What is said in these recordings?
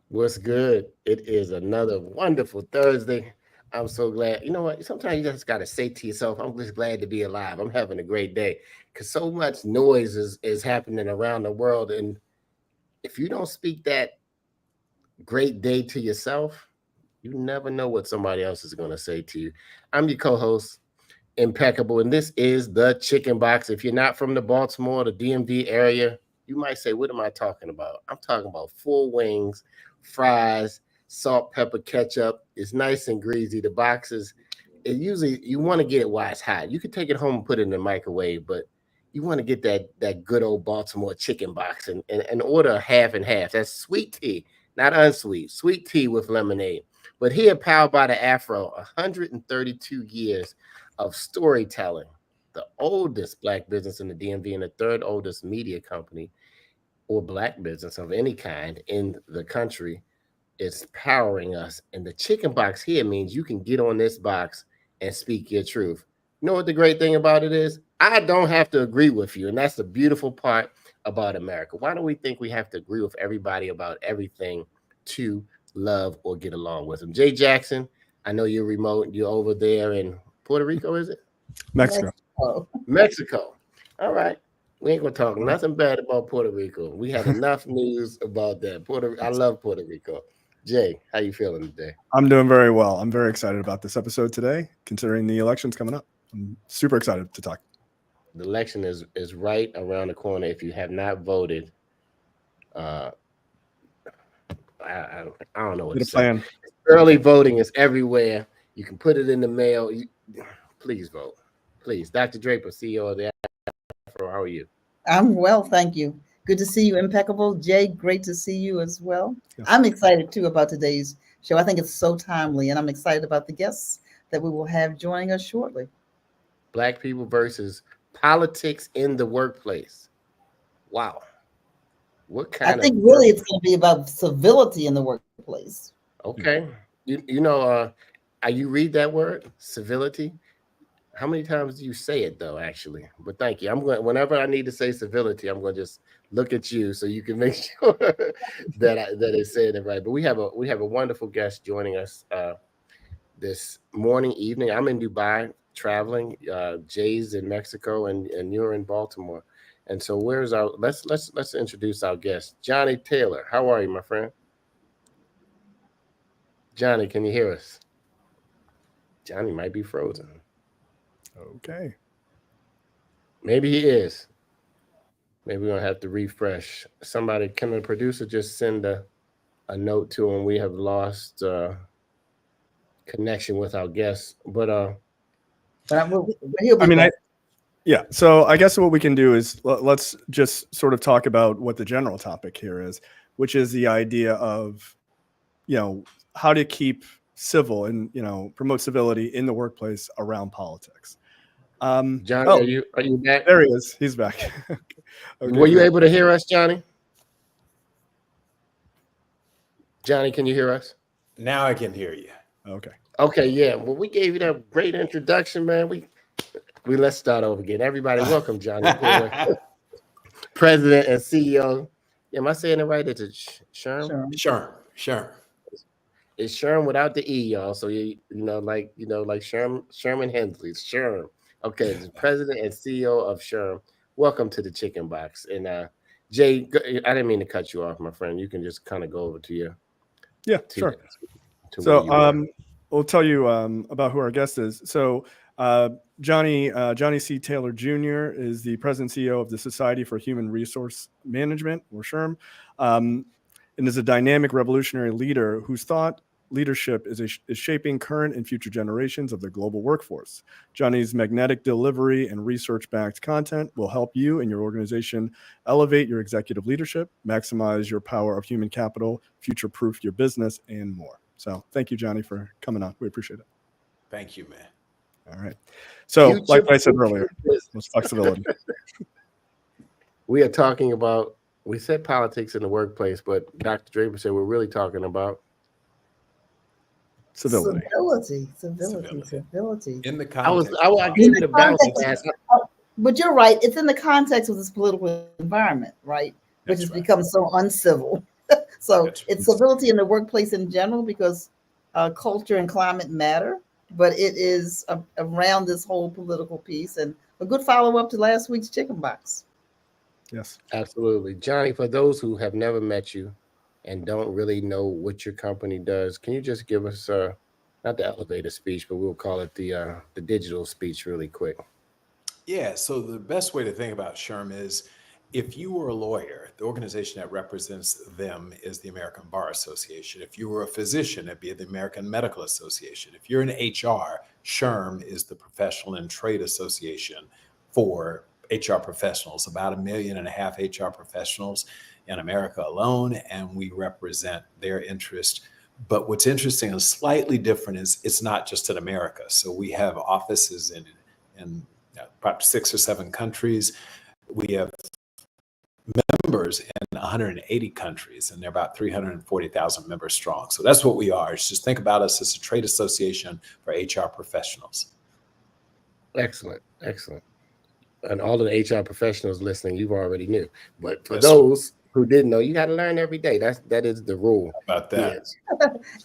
What's good? It is another wonderful Thursday. I'm so glad. You know what? Sometimes you just got to say to yourself, I'm just glad to be alive. I'm having a great day because so much noise is happening around the world. And if you don't speak that great day to yourself, you never know what somebody else is going to say to you. I'm your co host, Impeccable, and this is the Chicken Box. If you're not from the Baltimore, the DMV area, you might say, "What am I talking about?" I'm talking about full wings, fries, salt, pepper, ketchup. It's nice and greasy. The boxes, it usually you want to get it while it's hot. You can take it home and put it in the microwave, but you want to get that good old Baltimore chicken box and order a half and half. That's sweet tea, not unsweet. Sweet tea with lemonade. But here, powered by the Afro, 132 years of storytelling, the oldest black business in the DMV and the third oldest media company or black business of any kind in the country is powering us. And the chicken box here means you can get on this box and speak your truth. You know what the great thing about it is? I don't have to agree with you. And that's the beautiful part about America. Why do we think we have to agree with everybody about everything to love or get along with them? Jay Jackson, I know you're remote. You're over there in Puerto Rico, is it? Mexico. Mexico. All right. We ain't gonna talk nothing bad about Puerto Rico. We had enough news about that. I love Puerto Rico. Jay, how you feeling today? I'm doing very well. I'm very excited about this episode today, considering the election's coming up. I'm super excited to talk. The election is right around the corner. If you have not voted, uh, I don't know what to say. Early voting is everywhere. You can put it in the mail. Please vote. Please. Dr. Draper, CEO of the AFRO, how are you? I'm well, thank you. Good to see you, Impeccable. Jay, great to see you as well. Yes. I'm excited too about today's show. I think it's so timely, and I'm excited about the guests that we will have joining us shortly. Black people versus politics in the workplace. Wow. What kind I think of really it's going to be about civility in the workplace. Okay. You read that word, civility? How many times do you say it though, actually? But thank you. I'm going whenever I need to say civility, I'm going to just look at you so you can make sure that it's saying it right. But we have a wonderful guest joining us this morning, evening. I'm in Dubai traveling. Jay's in Mexico and you're in Baltimore. And so where's our let's introduce our guest. Johnny Taylor. How are you, my friend? Johnny, can you hear us? Johnny might be frozen. Okay. Maybe he is. Maybe we're gonna have to refresh. Somebody, can the producer just send a note to him? We have lost connection with our guests. But He'll be back. yeah. So I guess what we can do is let's just sort of talk about what the general topic here is, which is the idea of, how to keep civil and, promote civility in the workplace around politics. Johnny, are you back? There he is. He's back. Okay, were you able to hear us, Johnny? Johnny, can you hear us? Now I can hear you. Okay. Okay, yeah. Well, we gave you that great introduction, man. We let's start over again. Everybody, welcome Johnny Taylor, President and CEO. Am I saying it right? It's SHRM? SHRM. It's SHRM without the E, y'all. So like Sherman Hensley, SHRM. Okay, the President and CEO of SHRM. Welcome to the Chicken Box. And Jay, I didn't mean to cut you off, my friend. You can just kind of go over to your sure. So we'll tell you about who our guest is. So Johnny C. Taylor Jr. is the President and CEO of the Society for Human Resource Management, or SHRM, and is a dynamic revolutionary leader whose thought leadership is shaping current and future generations of the global workforce. Johnny's magnetic delivery and research-backed content will help you and your organization elevate your executive leadership, maximize your power of human capital, future-proof your business, and more. So thank you, Johnny, for coming on. We appreciate it. Thank you, man. All right. So like I said earlier, let's flexibility. We are talking about, we said politics in the workplace, but Dr. Draper said we're really talking about civility. Civility. In the context. I gave you the balance. But you're right. It's in the context of this political environment, right? Which has become so uncivil. So That's- it's civility in the workplace in general, because culture and climate matter, but it is around this whole political piece, and a good follow-up to last week's chicken box. Yes. Absolutely. Johnny, for those who have never met you and don't really know what your company does, can you just give us not the elevator speech, but we'll call it the digital speech really quick? Yeah, so the best way to think about SHRM is if you were a lawyer, the organization that represents them is the American Bar Association. If you were a physician, it'd be the American Medical Association. If you're in HR, SHRM is the Professional and Trade Association for HR professionals, about 1.5 million HR professionals in America alone, and we represent their interest. But what's interesting and slightly different is it's not just in America. So we have offices in about 6 or 7 countries. We have members in 180 countries, and they're about 340,000 members strong. So that's what we are. It's just think about us as a trade association for HR professionals. Excellent. Excellent. And all of the HR professionals listening, you already knew. But for Yes. those who didn't know, you got to learn every day. That is the rule. How about that? Yes.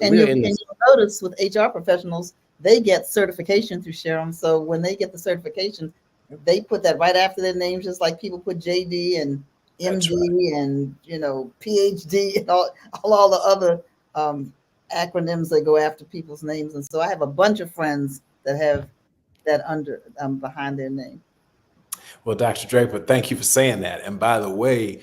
And you'll notice with HR professionals, they get certification through SHRM. So when they get the certification, they put that right after their names, just like people put JD and MD and PhD and all the other acronyms that go after people's names. And so I have a bunch of friends that have that under behind their name. Well, Dr. Draper, thank you for saying that. And by the way,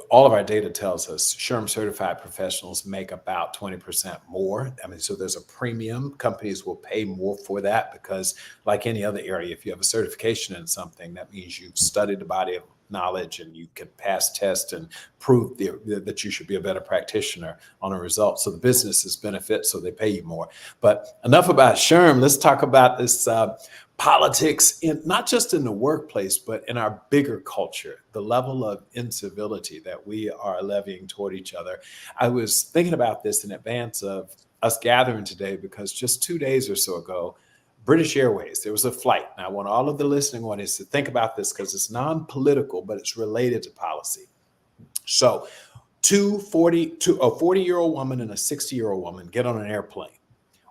all of our data tells us SHRM certified professionals make about 20% more. I mean, so there's a premium. Companies will pay more for that because, like any other area, if you have a certification in something, that means you've studied the body of knowledge and you can pass tests and prove that you should be a better practitioner on a result. So the businesses benefit, so they pay you more. But enough about SHRM. Let's talk about this politics, not just in the workplace, but in our bigger culture, the level of incivility that we are levying toward each other. I was thinking about this in advance of us gathering today because just 2 days or so ago, British Airways, there was a flight. Now, I want all of the listening audience to think about this because it's non-political, but it's related to policy. So a 40-year-old woman and a 60-year-old woman get on an airplane.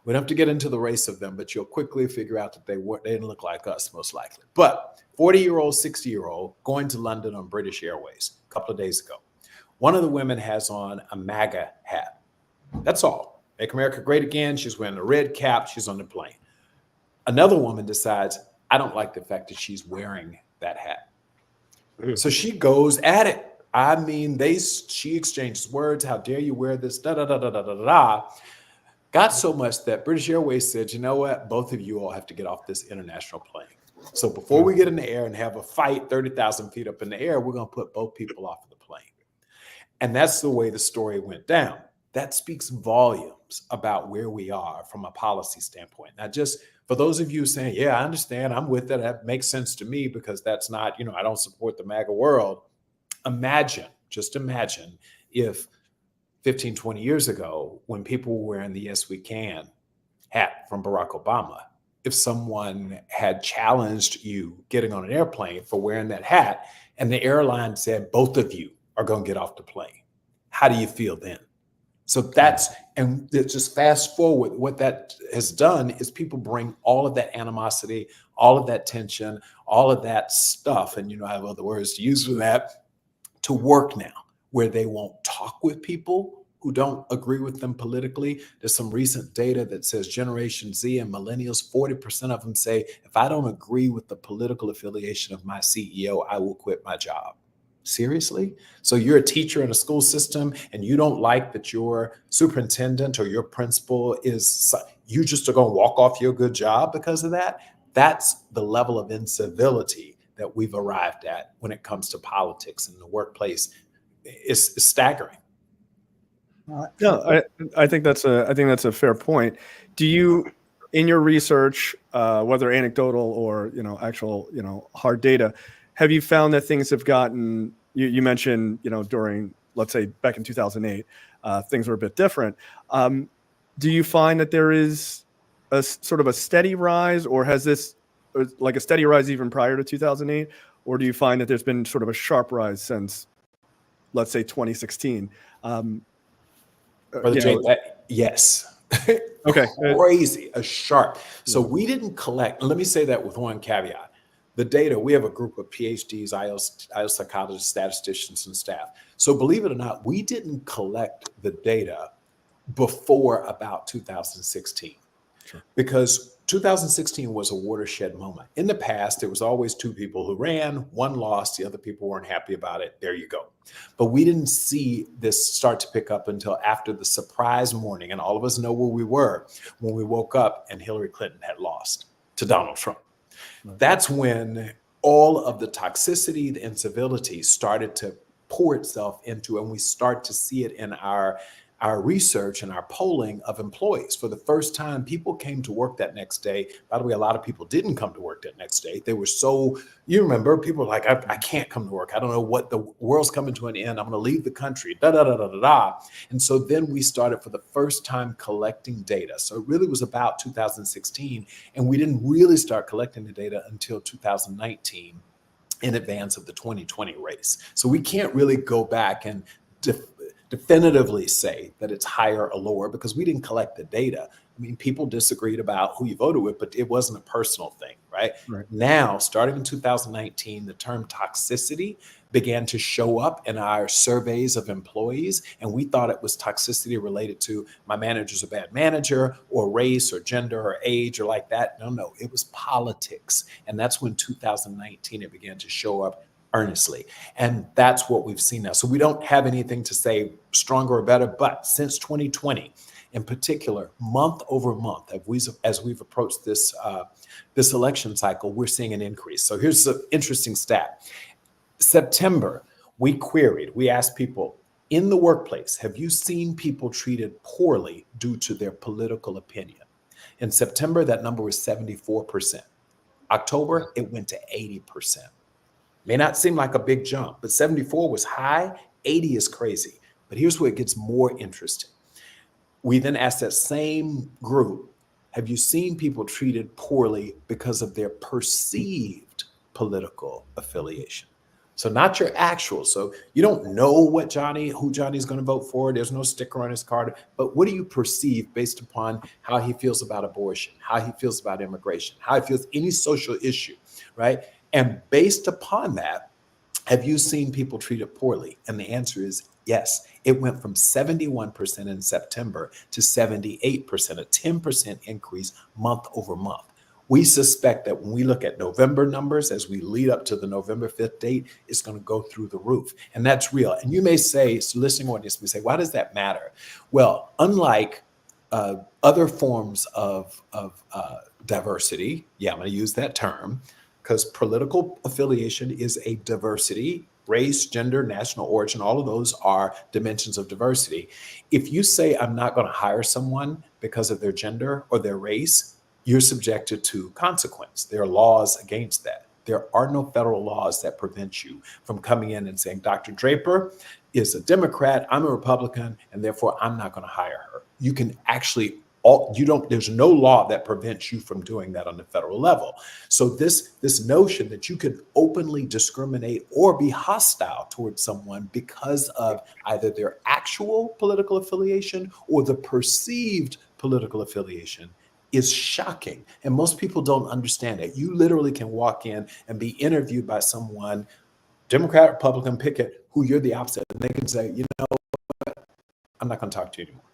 We don't have to get into the race of them, but you'll quickly figure out that they didn't look like us, most likely. But 40-year-old, 60-year-old going to London on British Airways a couple of days ago. One of the women has on a MAGA hat. That's all. Make America Great Again. She's wearing a red cap. She's on the plane. Another woman decides, I don't like the fact that she's wearing that hat. So she goes at it. I mean, she exchanges words. How dare you wear this? Da da da da da da da. Got so much that British Airways said, you know what? Both of you all have to get off this international plane. So before we get in the air and have a fight 30,000 feet up in the air, we're going to put both people off of the plane. And that's the way the story went down. That speaks volumes about where we are from a policy standpoint. Now, just for those of you saying, yeah, I understand, I'm with it, that makes sense to me because that's not, I don't support the MAGA world. Just imagine if 15, 20 years ago, when people were wearing the Yes We Can hat from Barack Obama, if someone had challenged you getting on an airplane for wearing that hat and the airline said, both of you are going to get off the plane, how do you feel then? So and just fast forward, what that has done is people bring all of that animosity, all of that tension, all of that stuff, and I have other words to use for that, to work now, where they won't talk with people who don't agree with them politically. There's some recent data that says Generation Z and millennials, 40% of them say, if I don't agree with the political affiliation of my CEO, I will quit my job. Seriously? So you're a teacher in a school system and you don't like that your superintendent or your principal you just are going to walk off your good job because of that? That's the level of incivility that we've arrived at when it comes to politics in the workplace. It's staggering. No, I think that's a fair point. Do you, in your research, whether anecdotal or actual hard data, have you found that things have gotten? You mentioned during, let's say, back in 2008, things were a bit different. Do you find that there is a sort of a steady rise, or has this like a steady rise even prior to 2008, or do you find that there's been sort of a sharp rise since, let's say, 2016? Brother Jay, yes. Okay. Crazy, a sharp. So we didn't collect, let me say that with one caveat. The data, we have a group of PhDs, IELTS psychologists, statisticians, and staff. So believe it or not, we didn't collect the data before about 2016. Sure. Because 2016 was a watershed moment. In the past, there was always two people who ran, one lost, the other people weren't happy about it. There you go. But we didn't see this start to pick up until after the surprise morning. And all of us know where we were when we woke up and Hillary Clinton had lost to Donald Trump. Right. That's when all of the toxicity, the incivility started to pour itself into, and we start to see it in our research and our polling of employees. For the first time, people came to work that next day. By the way, a lot of people didn't come to work that next day. They were so, you remember, people were like, I can't come to work. I don't know what, the world's coming to an end. I'm going to leave the country, da, da, da, da, da, da. And so then we started for the first time collecting data. So it really was about 2016. And we didn't really start collecting the data until 2019 in advance of the 2020 race. So we can't really go back and definitively say that it's higher or lower because we didn't collect the data. I mean, people disagreed about who you voted with, but it wasn't a personal thing, right? Now, starting in 2019, the term toxicity began to show up in our surveys of employees, and we thought it was toxicity related to my manager's a bad manager or race or gender or age or like that. No, it was politics. And that's when 2019, it began to show up earnestly. And that's what we've seen now. So we don't have anything to say stronger or better, but since 2020, in particular, month over month, as we've approached this election cycle, we're seeing an increase. So here's an interesting stat. September, we asked people in the workplace, have you seen people treated poorly due to their political opinion? In September, that number was 74%. October, it went to 80%. May not seem like a big jump, but 74 was high, 80 is crazy. But here's where it gets more interesting. We then asked that same group, have you seen people treated poorly because of their perceived political affiliation? So not your actual. So you don't know who Johnny's going to vote for. There's no sticker on his card. But what do you perceive based upon how he feels about abortion, how he feels about immigration, how he feels any social issue, right? And based upon that, have you seen people treated poorly? And the answer is yes. It went from 71% in September to 78%, a 10% increase month over month. We suspect that when we look at November numbers, as we lead up to the November 5th date, it's going to go through the roof. And that's real. And you may say, so listening audience may say, why does that matter? Well, unlike other forms of diversity, I'm going to use that term, because political affiliation is a diversity, race, gender, national origin, all of those are dimensions of diversity. If you say, I'm not going to hire someone because of their gender or their race, you're subjected to consequence. There are laws against that. There are no federal laws that prevent you from coming in and saying, Dr. Draper is a Democrat, I'm a Republican, and therefore I'm not going to hire her. You can actually there's no law that prevents you from doing that on the federal level. So this notion that you could openly discriminate or be hostile towards someone because of either their actual political affiliation or the perceived political affiliation is shocking. And most people don't understand it. You literally can walk in and be interviewed by someone, Democrat, Republican, pick it, who you're the opposite. And they can say, you know what? I'm not going to talk to you anymore.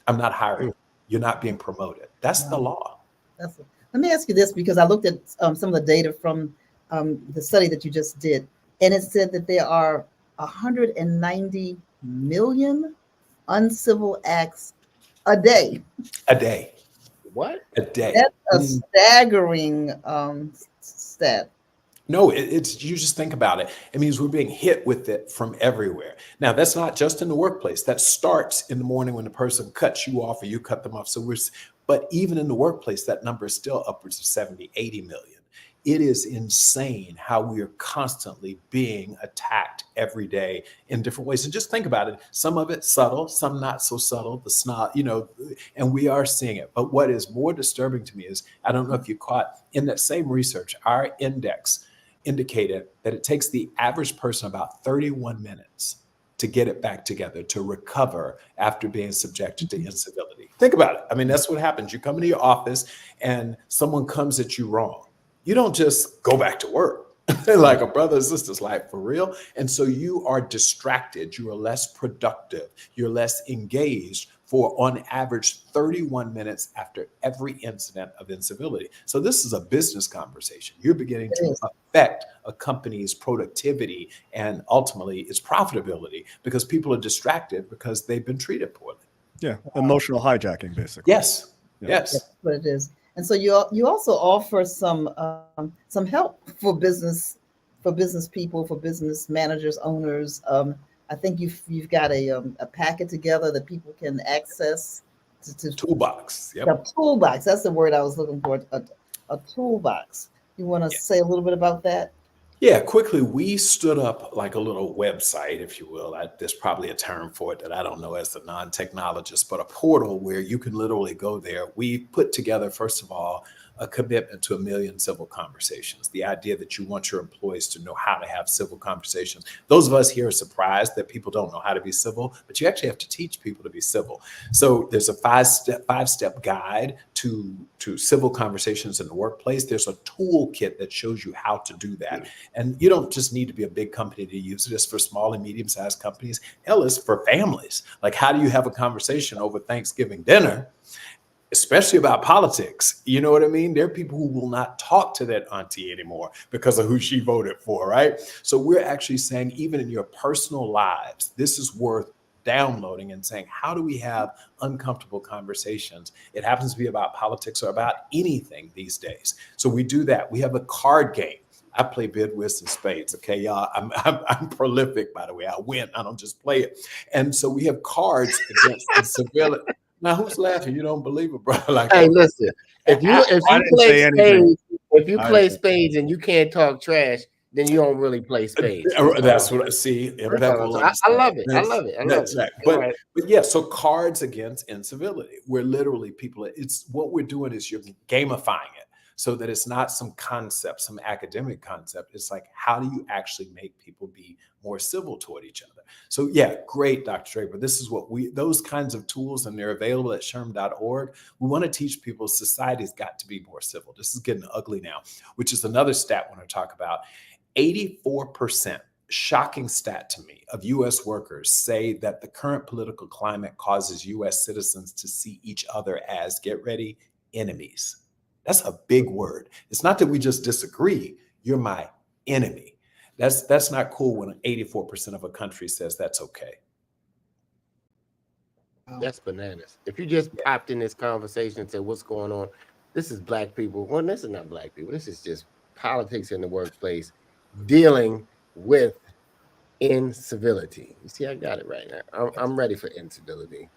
I'm not hiring you. You're not being promoted. That's the law. Let me ask you this, because I looked at some of the data from the study that you just did, and it said that there are 190 million uncivil acts a day. A day. What? A day. That's a staggering stat. No, it's you just think about it. It means we're being hit with it from everywhere. Now, that's not just in the workplace. That starts in the morning when the person cuts you off or you cut them off. But even in the workplace, that number is still upwards of 70, 80 million. It is insane how we are constantly being attacked every day in different ways. And just think about it. Some of it subtle, some not so subtle, the snot, and we are seeing it. But what is more disturbing to me is, I don't know if you caught in that same research, our index indicated that it takes the average person about 31 minutes to get it back together, to recover after being subjected to incivility. Think about it. I mean, that's what happens. You come into your office and someone comes at you wrong. You don't just go back to work. Like a brother and sister's like, for real. And so you are distracted. You are less productive. You're less engaged for on average 31 minutes after every incident of incivility. So this is a business conversation. You're beginning to affect a company's productivity and ultimately its profitability because people are distracted because they've been treated poorly. Yeah, emotional hijacking, basically. Yes, Yeah. yes. That's what it is. And so you also offer some help for business people, for business managers, owners. I think you've got a packet together that people can access. To Toolbox. Yep. A toolbox. That's the word I was looking for. A toolbox. You want to say a little bit about that? Yeah, quickly, we stood up like a little website, if you will. There's probably a term for it that I don't know as a non-technologist, but a portal where you can literally go there. We put together, first of all, a commitment to 1 million civil conversations. The idea that you want your employees to know how to have civil conversations. Those of us here are surprised that people don't know how to be civil, but you actually have to teach people to be civil. So there's a five-step guide to civil conversations in the workplace. There's a toolkit that shows you how to do that. And you don't just need to be a big company to use it. It's for small and medium-sized companies. Hell, it's for families. Like, how do you have a conversation over Thanksgiving dinner, especially about politics? You know what I mean? There are people who will not talk to that auntie anymore because of who she voted for, right? So we're actually saying, even in your personal lives, this is worth downloading and saying, how do we have uncomfortable conversations? It happens to be about politics or about anything these days. So we do that. We have a card game. I play bid, whist, and spades. Okay, y'all. I'm prolific, by the way. I win. I don't just play it. And so we have cards against the civility. Now, who's laughing? You don't believe it, bro? Like, hey, listen. If you play spades and you can't talk trash, then you don't really play spades. That's what I see. Impeccable. I love it. I love it. That's right. But yeah, so cards against incivility. We're literally it's what we're doing is you're gamifying it so that it's not some concept, some academic concept. It's like, how do you actually make people be more civil toward each other? So yeah, great, Dr. Draper. This is what those kinds of tools, and they're available at SHRM.org. We want to teach people society's got to be more civil. This is getting ugly now, which is another stat I want to talk about. 84%, shocking stat to me, of U.S. workers say that the current political climate causes U.S. citizens to see each other as, get ready, enemies. That's a big word. It's not that we just disagree. You're my enemy. That's not cool when 84% of a country says that's okay. That's bananas. If you just popped in this conversation and said, what's going on? This is black people. Well, this is not black people. This is just politics in the workplace dealing with incivility. You see, I got it right now. I'm ready for incivility.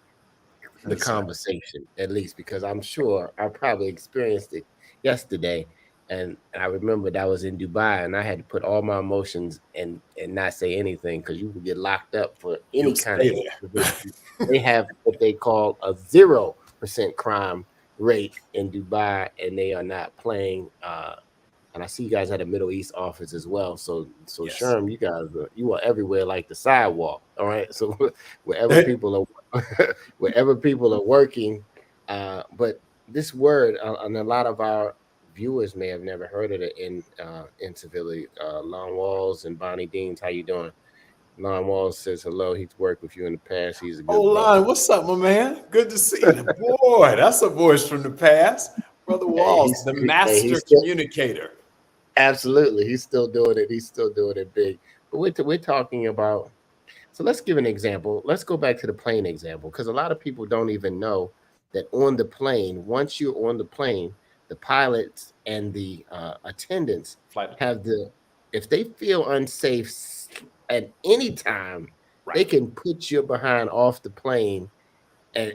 The conversation, at least, because I'm sure I probably experienced it yesterday. And I remember that I was in Dubai and I had to put all my emotions and not say anything because you could get locked up for any kind of. They have what they call a 0% crime rate in Dubai, and they are not playing. And I see you guys had a Middle East office as well. So yes. SHRM, you are everywhere like the sidewalk. All right. So wherever people are working, but this word, and a lot of our viewers may have never heard of it in civility. Lon Walls and Bonnie Deans, how you doing? Lon Walls says hello. He's worked with you in the past. He's a good Lon, what's up, my man? Good to see you. Boy, that's a voice from the past. Brother Walls, the master communicator. Absolutely. He's still doing it. He's still doing it big. But we're talking about, so let's give an example. Let's go back to the plane example, because a lot of people don't even know that on the plane, once you're on the plane, the pilots and the attendants have if they feel unsafe at any time, they can put your behind off the plane. And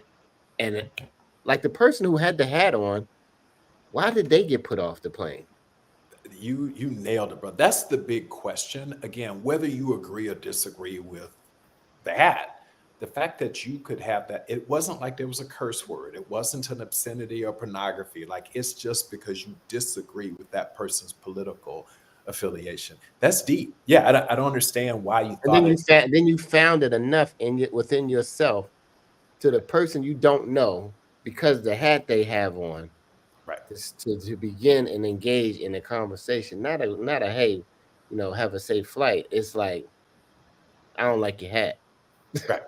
like the person who had the hat on, why did they get put off the plane? You nailed it, bro. That's the big question. Again, whether you agree or disagree with the hat, the fact that you could have that, it wasn't like there was a curse word. It wasn't an obscenity or pornography. Like, it's just because you disagree with that person's political affiliation. That's deep. Yeah, I don't understand why you And thought then you found it enough within yourself to the person you don't know, because the hat they have on, right. to begin and engage in a conversation, not a hey, have a safe flight. It's like, I don't like your hat. Right.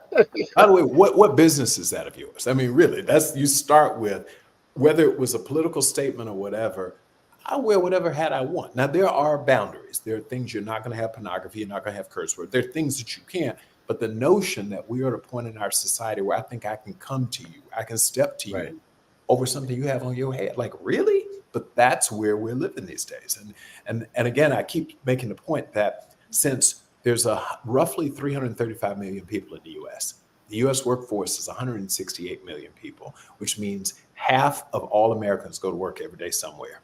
By the way, what business is that of yours? I mean, really, that's, you start with, whether it was a political statement or whatever, I wear whatever hat I want. Now, there are boundaries. There are things you're not going to have pornography, you're not going to have curse words. There are things that you can't. But the notion that we are at a point in our society where I think I can come to you, I can step to you over something you have on your head, like, really? But that's where we're living these days. And again, I keep making the point that since there's roughly 335 million people in the US. The US workforce is 168 million people, which means half of all Americans go to work every day somewhere.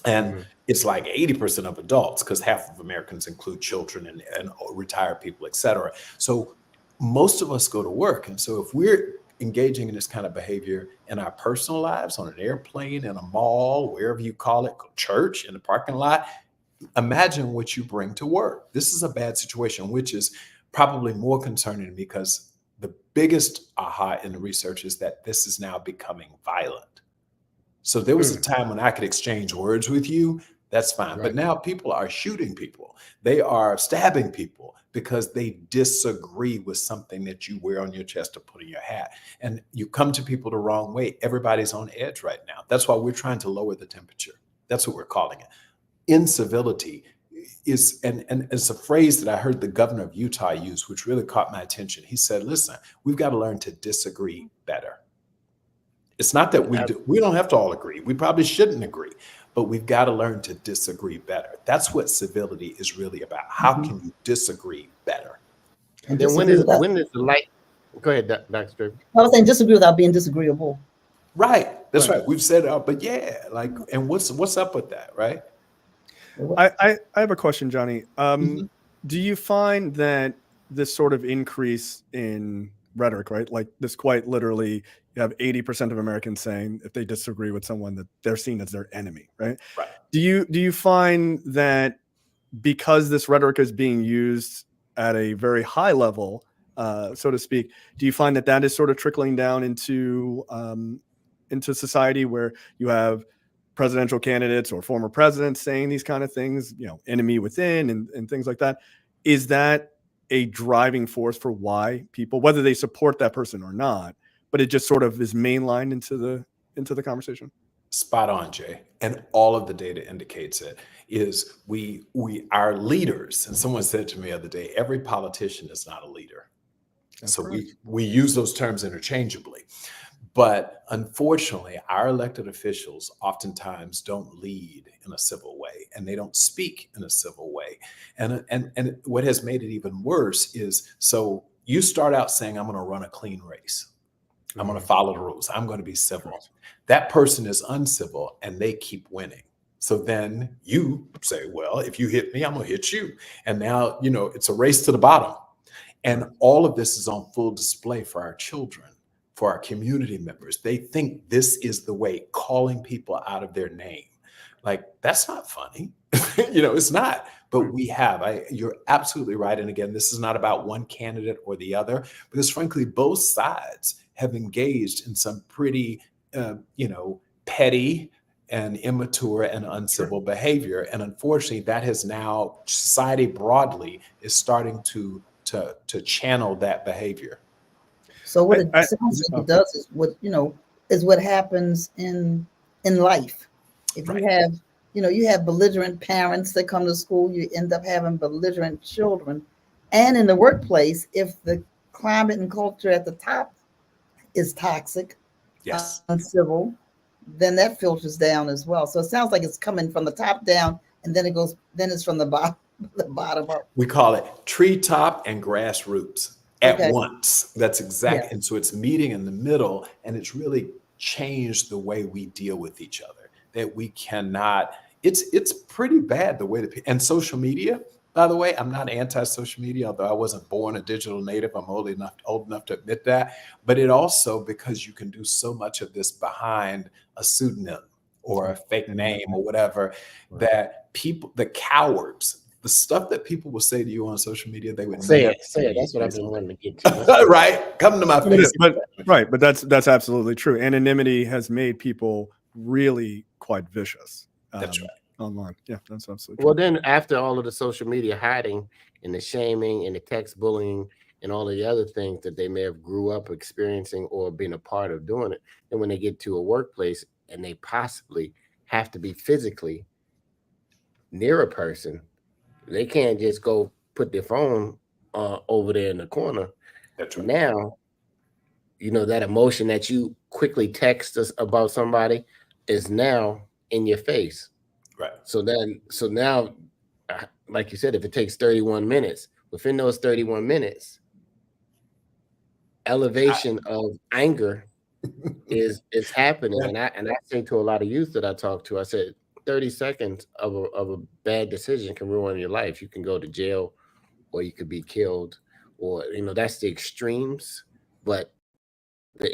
And it's like 80% of adults, because half of Americans include children and retired people, et cetera. So most of us go to work. And so if we're engaging in this kind of behavior in our personal lives, on an airplane, in a mall, wherever you call it, church, in the parking lot, imagine what you bring to work. This is a bad situation, which is probably more concerning, because the biggest aha in the research is that this is now becoming violent. So there was a time when I could exchange words with you, that's fine. But now people are shooting people. They are stabbing people because they disagree with something that you wear on your chest or put in your hat. And you come to people the wrong way. Everybody's on edge right now. That's why we're trying to lower the temperature. That's what we're calling it. Incivility is, and it's a phrase that I heard the governor of Utah use, which really caught my attention. He said, listen, we've got to learn to disagree better. It's not that we don't have to all agree. We probably shouldn't agree, but we've got to learn to disagree better. That's what civility is really about. How can you disagree better? And then when is the light? Go ahead, Dr. Draper. I was saying disagree without being disagreeable. Right. That's right. We've said, but yeah, like, and what's up with that, right? I have a question, Johnny. Do you find that this sort of increase in rhetoric, right? Like this, quite literally, you have 80% of Americans saying if they disagree with someone that they're seen as their enemy, right? Right. Do you find that because this rhetoric is being used at a very high level, so to speak, do you find that that is sort of trickling down into society, where you have presidential candidates or former presidents saying these kind of things, enemy within and things like that? Is that a driving force for why people, whether they support that person or not, but it just sort of is mainlined into the conversation? Spot on, Jay. And all of the data indicates it. Is we are leaders. And someone said to me the other day, every politician is not a leader. That's so right. we use those terms interchangeably. But unfortunately, our elected officials oftentimes don't lead in a civil way, and they don't speak in a civil way. And what has made it even worse is, so you start out saying, I'm going to run a clean race. I'm going to follow the rules. I'm going to be civil. That person is uncivil and they keep winning. So then you say, well, if you hit me, I'm going to hit you. And now, it's a race to the bottom. And all of this is on full display for our children, for our community members. They think this is the way, calling people out of their name. Like, that's not funny. It's not. But you're absolutely right. And again, this is not about one candidate or the other, because frankly, both sides have engaged in some pretty, petty and immature and uncivil behavior. And unfortunately, that has now, society broadly is starting to channel that behavior. So what it sounds like it does is what happens in life. If you have belligerent parents that come to school, you end up having belligerent children. And in the workplace, if the climate and culture at the top is toxic, uncivil, then that filters down as well. So it sounds like it's coming from the top down, and then it's from the bottom up. We call it treetop and grassroots at once. That's exactly. And so it's meeting in the middle, and it's really changed the way we deal with each other, that we cannot, it's pretty bad the way that, and social media, by the way, I'm not anti-social media, although I wasn't born a digital native. I'm old enough to admit that. But it also, because you can do so much of this behind a pseudonym or a fake name or whatever, that people, the cowards, the stuff that people will say to you on social media, they would Say never it. Say it. That's what I've been wanting to get to. right. Come to my face. But that's absolutely true. Anonymity has made people really quite vicious. That's right. Online. Yeah, that's absolutely Well, true. then after all of the social media hiding and the shaming and the text bullying and all of the other things that they may have grew up experiencing or been a part of doing it, and when they get to a workplace and they possibly have to be physically near a person, they can't just go put their phone over there in the corner. That's right. Now, you know, that emotion that you quickly text us about somebody is now in your face. Right. So now, like you said, if it takes 31 minutes, within those 31 minutes, elevation of anger is happening. And I say to a lot of youth that I talk to, I said, 30 seconds of a bad decision can ruin your life. You can go to jail, or you could be killed, or, you know, that's the extremes. But the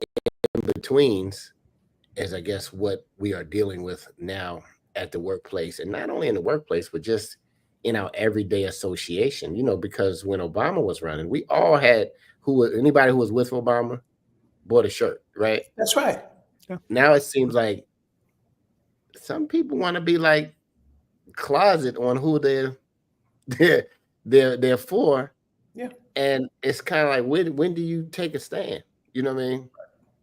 in-betweens is, I guess, what we are dealing with now at the workplace. And not only in the workplace, but just in our everyday association, you know, because when Obama was running, we all had anybody who was with Obama bought a shirt, right? That's right. Yeah. Now it seems like some people want to be like closet on who they're for. Yeah. And it's kind of like, when do you take a stand? You know what I mean?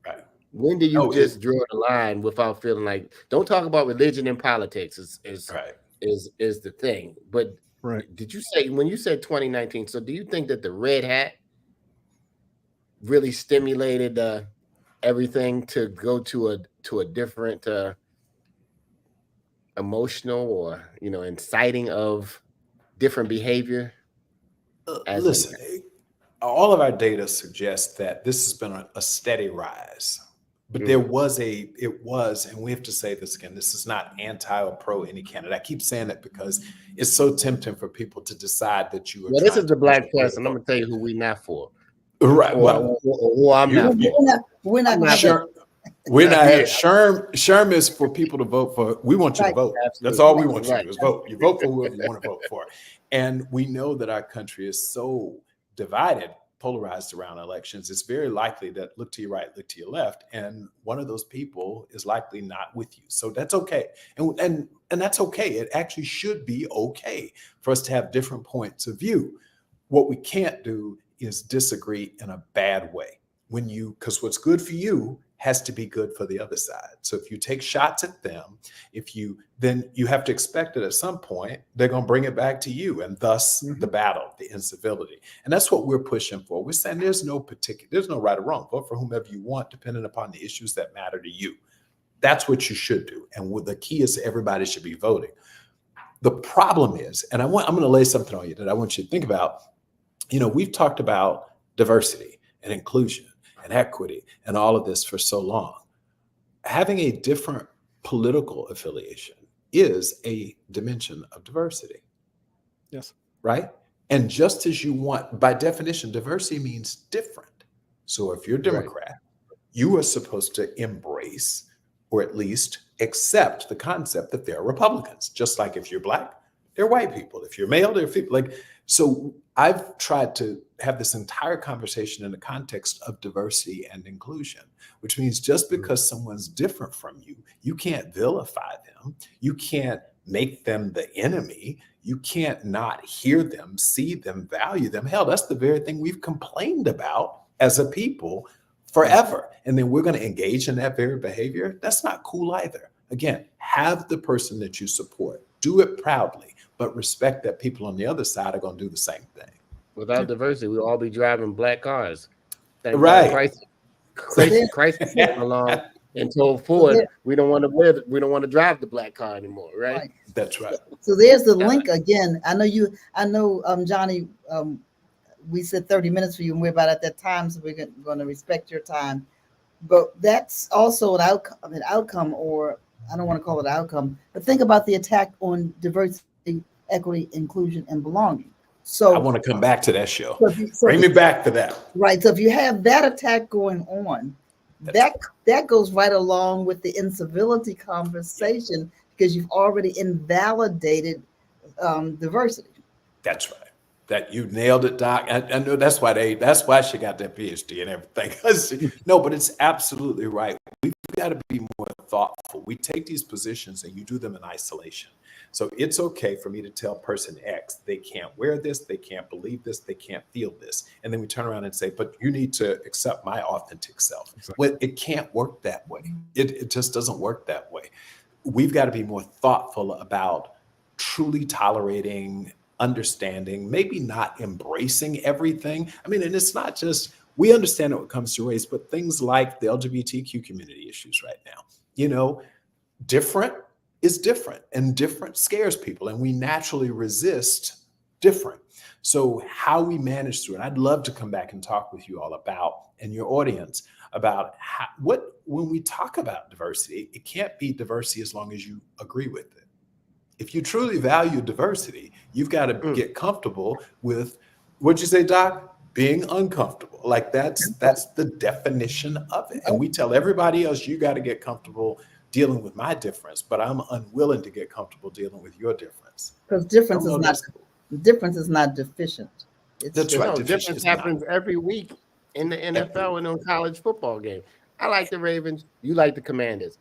Right. When do you just draw the line without feeling like, don't talk about religion and politics is the thing. But did you say, when you said 2019, so do you think that the red hat really stimulated everything to go to a different emotional or, you know, inciting of different behavior? Listen, all of our data suggests that this has been a steady rise, but and we have to say this again, this is not anti or pro any candidate. I keep saying that because it's so tempting for people to decide that you are. Well, this is the black press, and I'm gonna tell you who we not for. Right. Well, I'm not for. We're not sure. We're not. SHRM is for people to vote for. We want you to vote. Absolutely. That's all we want you to do is vote. You vote for whoever you want to vote for. And we know that our country is so divided, polarized around elections. It's very likely that look to your right, look to your left, and one of those people is likely not with you. So that's okay. And that's okay. It actually should be okay for us to have different points of view. What we can't do is disagree in a bad way. Because what's good for you has to be good for the other side. So if you take shots at them, then you have to expect that at some point they're going to bring it back to you, and thus the battle, the incivility. And that's what we're pushing for. We're saying there's no right or wrong. Vote for whomever you want, depending upon the issues that matter to you. That's what you should do. And the key is everybody should be voting. The problem is, and I'm going to lay something on you that I want you to think about. You know, we've talked about diversity and inclusion and equity and all of this for so long. Having a different political affiliation is a dimension of diversity. Yes. Right? And just as you want, by definition, diversity means different. So if you're a Democrat, you are supposed to embrace or at least accept the concept that there are Republicans. Just like if you're black, they're white people. If you're male, they're female. So I've tried to have this entire conversation in the context of diversity and inclusion, which means just because someone's different from you, you can't vilify them. You can't make them the enemy. You can't not hear them, see them, value them. Hell, that's the very thing we've complained about as a people forever. And then we're going to engage in that very behavior. That's not cool either. Again, have the person that you support. Do it proudly, but respect that people on the other side are going to do the same thing. Without diversity, we'll all be driving black cars. Right. Christ came along and told Ford, we don't want to drive the black car anymore, right? That's right. So there's the link again. I know, Johnny, we said 30 minutes for you, and we're about at that time, so we're going to respect your time. But that's also an outcome, or I don't want to call it outcome, but think about the attack on diversity, equity, inclusion, and belonging. So I want to come back to that show. Bring me back to that. Right. So if you have that attack going on, that goes right along with the incivility conversation because you've already invalidated diversity. That's right. That you nailed it, Doc. I know that's why she got that PhD and everything. No, but it's absolutely right. We've got to be more thoughtful. We take these positions and you do them in isolation. So it's okay for me to tell person X, they can't wear this, they can't believe this, they can't feel this. And then we turn around and say, but you need to accept my authentic self. Exactly. Well, it can't work that way. It just doesn't work that way. We've got to be more thoughtful about truly tolerating, understanding, maybe not embracing everything. I mean, and it's not just, we understand it when it comes to race, but things like the LGBTQ community issues right now, different is different, and different scares people, and we naturally resist different. So how we manage through it, I'd love to come back and talk with you all about, and your audience, about when we talk about diversity, it can't be diversity as long as you agree with it. If you truly value diversity, you've got to get comfortable with, what'd you say, Doc? Being uncomfortable. Like that's the definition of it. And we tell everybody else, you got to get comfortable dealing with my difference, but I'm unwilling to get comfortable dealing with your difference. Because difference is not deficient. That's right. Difference happens every week in the NFL and on college football games. I like the Ravens. You like the Commanders.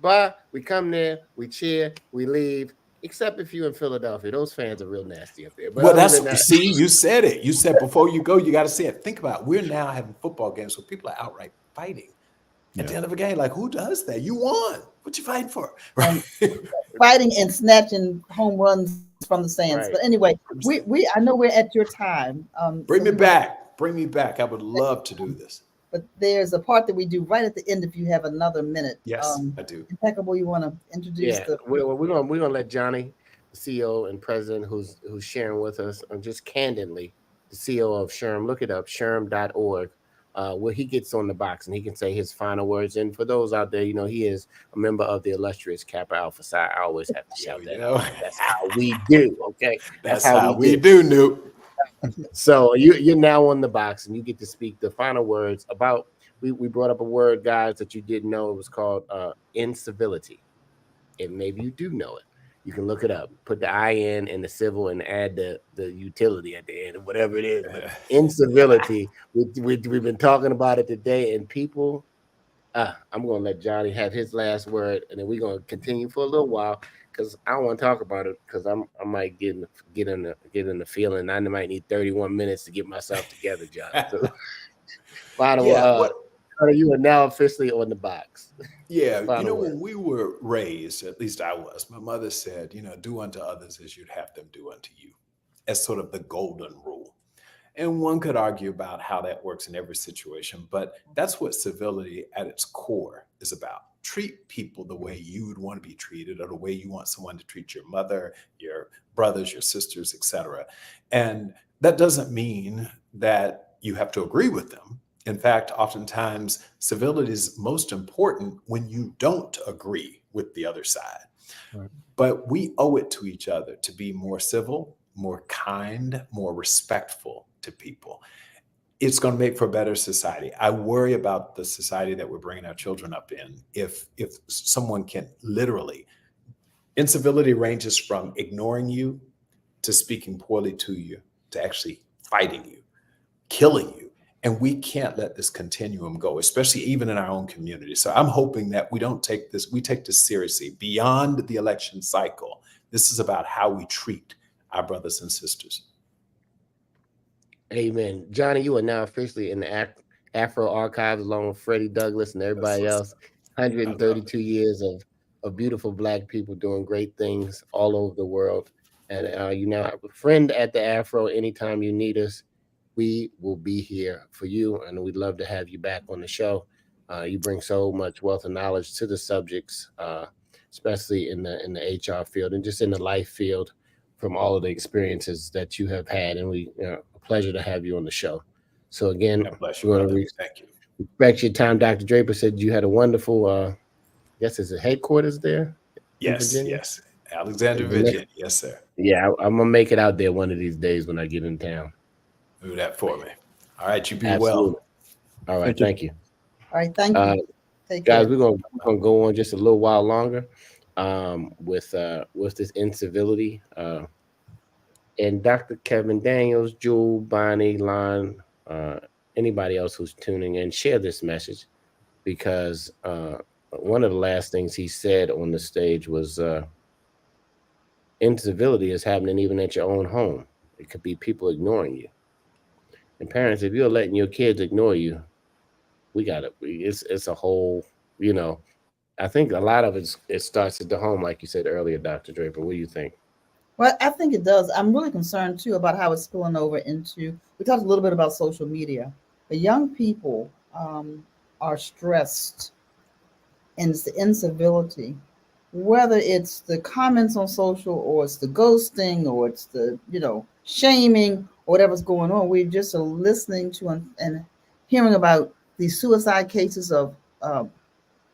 But we come there, we cheer, we leave. Except if you're in Philadelphia, those fans are real nasty up there. But well, see, you said it. You said before you go, you got to say it. Think about it. We're now having football games where people are outright fighting at the end of a game. Like, who does that? You won. What you fighting for? Right? Fighting and snatching home runs from the stands. Right. But anyway, I know we're at your time. Bring me back. Bring me back. I would love to do this. But there's a part that we do right at the end if you have another minute. Yes, I do. Impeccable, you want to introduce we're gonna let Johnny, the CEO and president, who's sharing with us, just candidly, the CEO of SHRM, look it up, SHRM.org, where he gets on the box and he can say his final words. And for those out there, he is a member of the illustrious Kappa Alpha Psi. I always have to shout that out. That's how we do, okay? That's how we do, Newt. So you're now on the box and you get to speak the final words about, we brought up a word, guys, that you didn't know. It was called incivility. And maybe you do know it. You can look it up, put the I in the civil and add the utility at the end or whatever it is. But incivility, we've been talking about it today, and people, I'm going to let Johnny have his last word, and then we're going to continue for a little while. Because I don't want to talk about it because I might get in the feeling. I might need 31 minutes to get myself together, John. So, you are now officially on the box. Yeah, when we were raised, at least I was, my mother said, do unto others as you'd have them do unto you, as sort of the golden rule. And one could argue about how that works in every situation, but that's what civility at its core is about. Treat people the way you would want to be treated, or the way you want someone to treat your mother, your brothers, your sisters, etc. And that doesn't mean that you have to agree with them. In fact, oftentimes civility is most important when you don't agree with the other side. Right. But we owe it to each other to be more civil, more kind, more respectful to people. It's going to make for a better society. I worry about the society that we're bringing our children up in. If someone can literally, incivility ranges from ignoring you to speaking poorly to you, to actually fighting you, killing you. And we can't let this continuum go, especially even in our own community. So I'm hoping that we take this seriously beyond the election cycle. This is about how we treat our brothers and sisters. Amen. Johnny, you are now officially in the AFRO archives along with Freddie Douglass and everybody else. 132 years of beautiful Black people doing great things all over the world. And you now have a friend at the AFRO. Anytime you need us, we will be here for you. And we'd love to have you back on the show. You bring so much wealth and knowledge to the subjects, especially in the HR field and just in the life field, from all of the experiences that you have had. And a pleasure to have you on the show. So again, thank you. Respect your time. Dr. Draper said you had a wonderful, is it headquarters there? Yes. Alexandria, Virginia. Yes, sir. Yeah, I'm going to make it out there one of these days when I get in town. Do that for me. All right, you be well. All right, thank you. All right, thank you. Guys, we're going to go on just a little while longer. with this incivility. And Dr. Kevin Daniels, Jewel, Bonnie, Lon, anybody else who's tuning in, share this message, because one of the last things he said on the stage was incivility is happening even at your own home. It could be people ignoring you. And parents, if you're letting your kids ignore you, it's a whole, I think a lot of it starts at the home, like you said earlier, Dr. Draper. What do you think? Well, I think it does. I'm really concerned too about how it's spilling over into. We talked a little bit about social media. The young people are stressed, and it's the incivility, whether it's the comments on social, or it's the ghosting, or it's the shaming, or whatever's going on. We just are listening to and hearing about these suicide cases of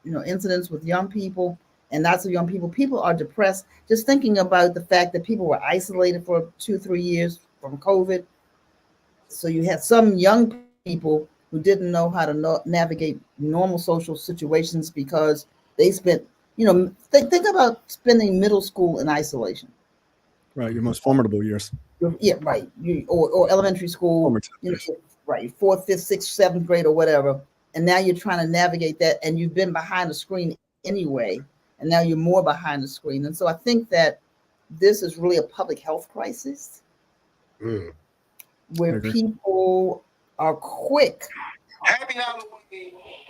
incidents with young people. And not so young people. People are depressed just thinking about the fact that people were isolated for 2-3 years from COVID. So you had some young people who didn't know how to navigate normal social situations because they spent, think about spending middle school in isolation. Right, your most formidable years. Yeah, right. Or elementary school, right, 4th, 5th, 6th, 7th grade or whatever. And now you're trying to navigate that, and you've been behind the screen anyway. And now you're more behind the screen. And so I think that this is really a public health crisis where people are quick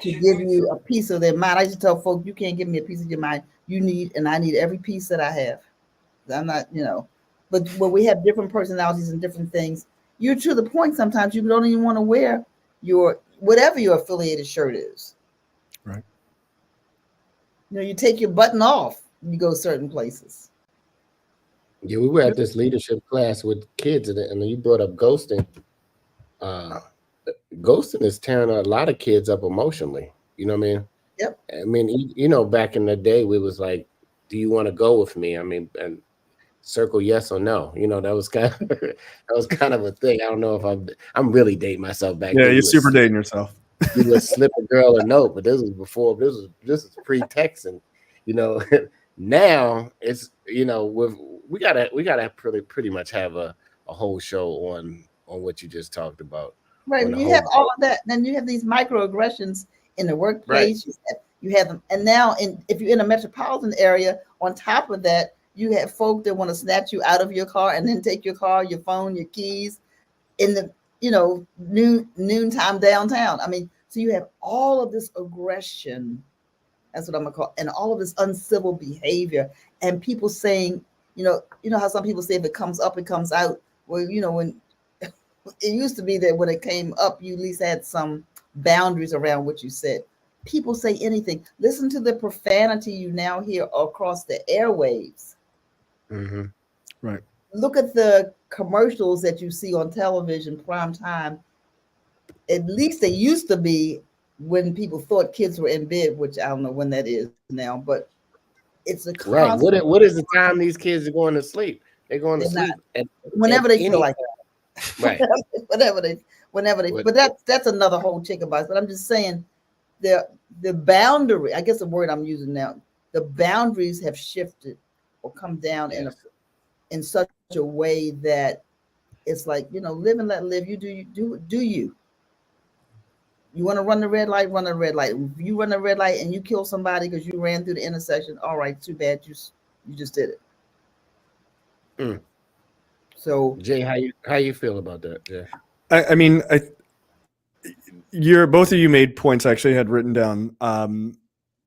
to give you a piece of their mind. I used to tell folks, you can't give me a piece of your mind. I need every piece that I have. I'm not, but when we have different personalities and different things, you're to the point sometimes you don't even want to wear whatever your affiliated shirt is. Right. You take your button off, you go certain places. Yeah, we were at this leadership class with kids, and you brought up ghosting. Ghosting is tearing a lot of kids up emotionally. You know what I mean? Yep. I mean, back in the day, we was like, do you want to go with me? I mean, and circle yes or no. That was kind of a thing. I don't know if I'm really dating myself back then. Yeah, you're super dating yourself. You would slip a girl a note, but this is pre-texting. Now it's we gotta pretty much have a whole show on what you just talked about. Right. You have all of that, then you have these microaggressions in the workplace. Right. You have them, and now if you're in a metropolitan area, on top of that, you have folk that want to snatch you out of your car and then take your car, your phone, your keys in the noontime downtown. I mean, so you have all of this aggression, that's what I'm gonna call, and all of this uncivil behavior, and people saying, how some people say if it comes up, it comes out. Well, when it used to be that when it came up, you at least had some boundaries around what you said. People say anything. Listen to the profanity you now hear across the airwaves. Mm-hmm. Right. Look at the commercials that you see on television, prime time. At least they used to be when people thought kids were in bed, which I don't know when that is now, but it's a constant. Right. What is the time these kids are going to sleep? They're going to sleep whenever they feel like that. Right. whenever they. But that's another whole chicken box. But I'm just saying, the boundary. I guess the word I'm using now. The boundaries have shifted or come down in such a way that it's like, live and let live. You do you. You want to run the red light, run the red light. If you run the red light and you kill somebody because you ran through the intersection, all right, too bad. You just did it. So Jay, how you feel about that? Yeah. I mean, both of you made points I actually had written down.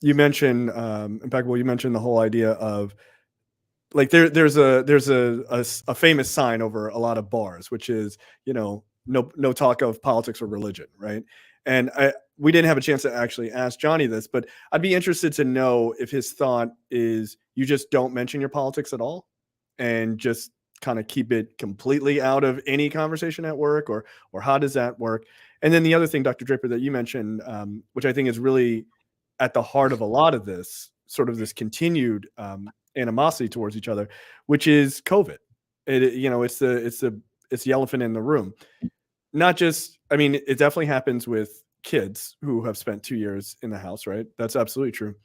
You mentioned Impeccable. You mentioned the whole idea of like there's a famous sign over a lot of bars, which is no talk of politics or religion, right? And we didn't have a chance to actually ask Johnny this, but I'd be interested to know if his thought is you just don't mention your politics at all and just kind of keep it completely out of any conversation at work, or how does that work? And then the other thing, Dr. Draper, that you mentioned, which I think is really at the heart of a lot of this, sort of this continued animosity towards each other, which is COVID. It's the elephant in the room. Not just, I mean, it definitely happens with kids who have spent 2 years in the house, right? That's absolutely true.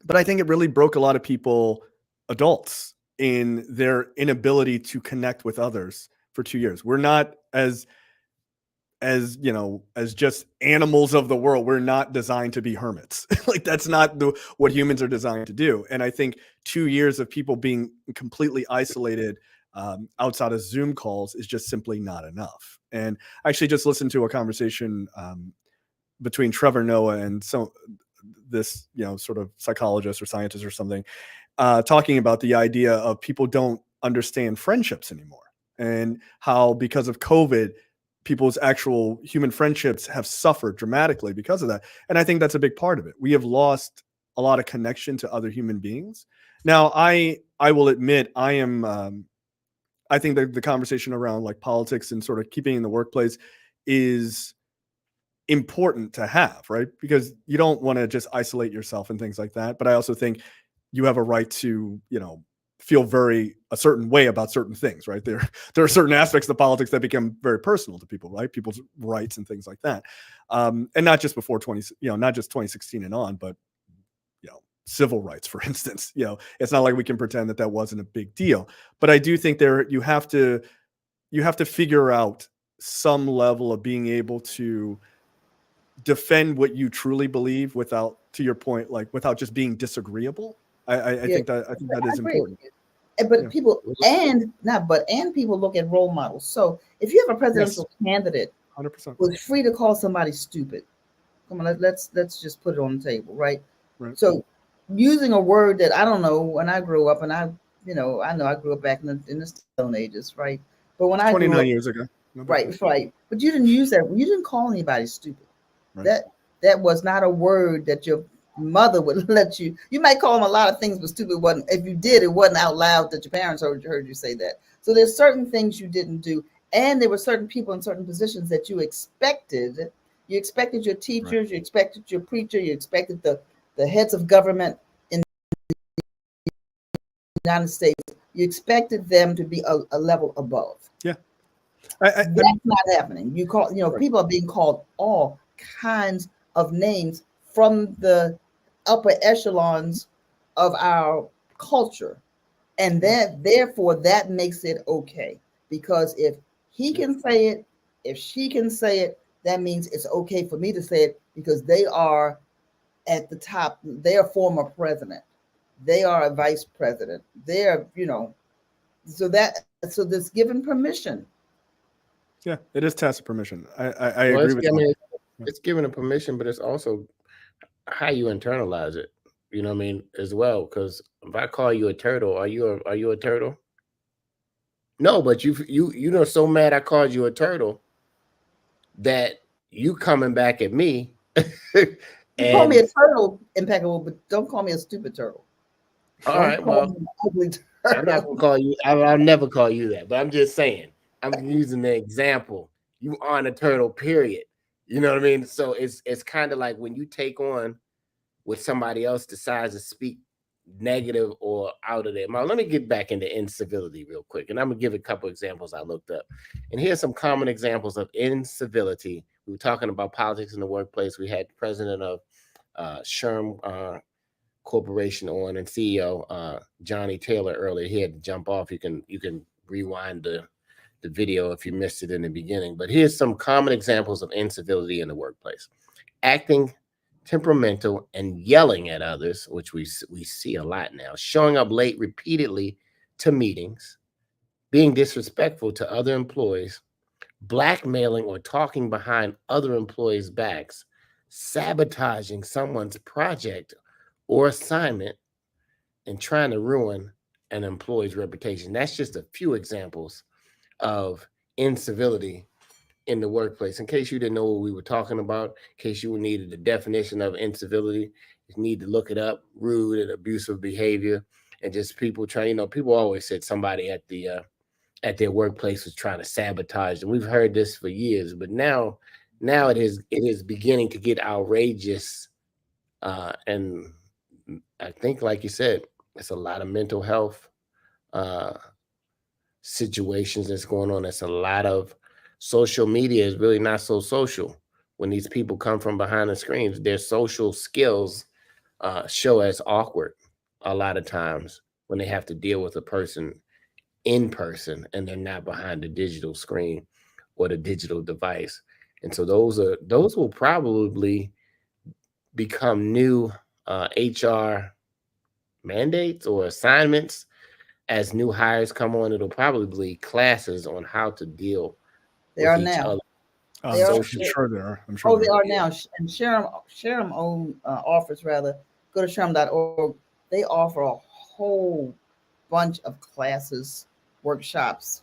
But I think it really broke a lot of people, adults, in their inability to connect with others for 2 years. We're not as just animals of the world. We're not designed to be hermits. Like that's not what humans are designed to do. And I think 2 years of people being completely isolated outside of Zoom calls is just simply not enough. And I actually just listened to a conversation between Trevor Noah and this sort of psychologist or scientist or something, talking about the idea of people don't understand friendships anymore, and how because of COVID, people's actual human friendships have suffered dramatically because of that. And I think that's a big part of it. We have lost a lot of connection to other human beings. Now, I will admit, I think that the conversation around like politics and sort of keeping in the workplace is important to have, right? Because you don't want to just isolate yourself and things like that. But I also think you have a right to, feel a certain way about certain things, right? There are certain aspects of politics that become very personal to people, right? People's rights and things like that. And not just before not just 2016 and on, but, civil rights, for instance. It's not like we can pretend that wasn't a big deal. But I do think you have to figure out some level of being able to defend what you truly believe without, to your point, like without just being disagreeable. I think that is important. But people people look at role models. So if you have a presidential candidate 100% who's free to call somebody stupid, come on, let's just put it on the table, right? So using a word that I don't know, when I grew up, and I know I grew up back in the Stone Ages, right? But when 29 years ago, right. But you didn't use that. You didn't call anybody stupid. Right. That was not a word that your mother would let you. You might call them a lot of things, but stupid wasn't. If you did, it wasn't out loud that your parents heard you say that. So there's certain things you didn't do, and there were certain people in certain positions that you expected. You expected your teachers, you expected your preacher, you expected the heads of government in the United States. You expected them to be a level above. Yeah, that's not happening. People are being called all kinds of names from the upper echelons of our culture, and therefore that makes it okay, because if he can say it, if she can say it, that means it's okay for me to say it, because they are at the top. They are former president, they are a vice president, they're so this given permission. Yeah, it is tacit permission. I agree with you. It's given a permission, but it's also how you internalize it. You know what I mean, as well. Because if I call you a turtle, are you a turtle? No, but you so mad I called you a turtle that you coming back at me. You call me a turtle, Impeccable, but don't call me a stupid turtle. All right, well, I'm not gonna call you. I'll never call you that. But I'm just saying. I'm using the example. You aren't a turtle, period. You know what I mean? So it's kind of like when you take on what somebody else decides to speak negative or out of their mouth. Let me get back into incivility real quick. And I'm going to give a couple examples I looked up. And here's some common examples of incivility. We were talking about politics in the workplace. We had the president of SHRM Corporation on, and CEO Johnny Taylor earlier. He had to jump off. You can rewind the video if you missed it in the beginning. But here's some common examples of incivility in the workplace: acting temperamental and yelling at others, which we see a lot now; showing up late repeatedly to meetings; being disrespectful to other employees; blackmailing or talking behind other employees' backs; sabotaging someone's project or assignment; and trying to ruin an employee's reputation. That's just a few examples of incivility in the workplace. In case you didn't know what we were talking about, in case you needed the definition of incivility, you need to look it up: rude and abusive behavior, and just people trying. People always said somebody at their workplace was trying to sabotage them. We've heard this for years, but now it is beginning to get outrageous, and I think, like you said, it's a lot of mental health situations that's going on. It's a lot of social media is really not so social. When these people come from behind the screens, their social skills show as awkward a lot of times when they have to deal with a person in person and they're not behind the digital screen or the digital device. And so those will probably become new HR mandates or assignments as new hires come on. It'll probably be classes on how to deal They with are each now. other. They are. I'm sure there are. I'm sure Oh, they there are now. And SHRM own offers rather. Go to SHRM.org. They offer a whole bunch of classes, workshops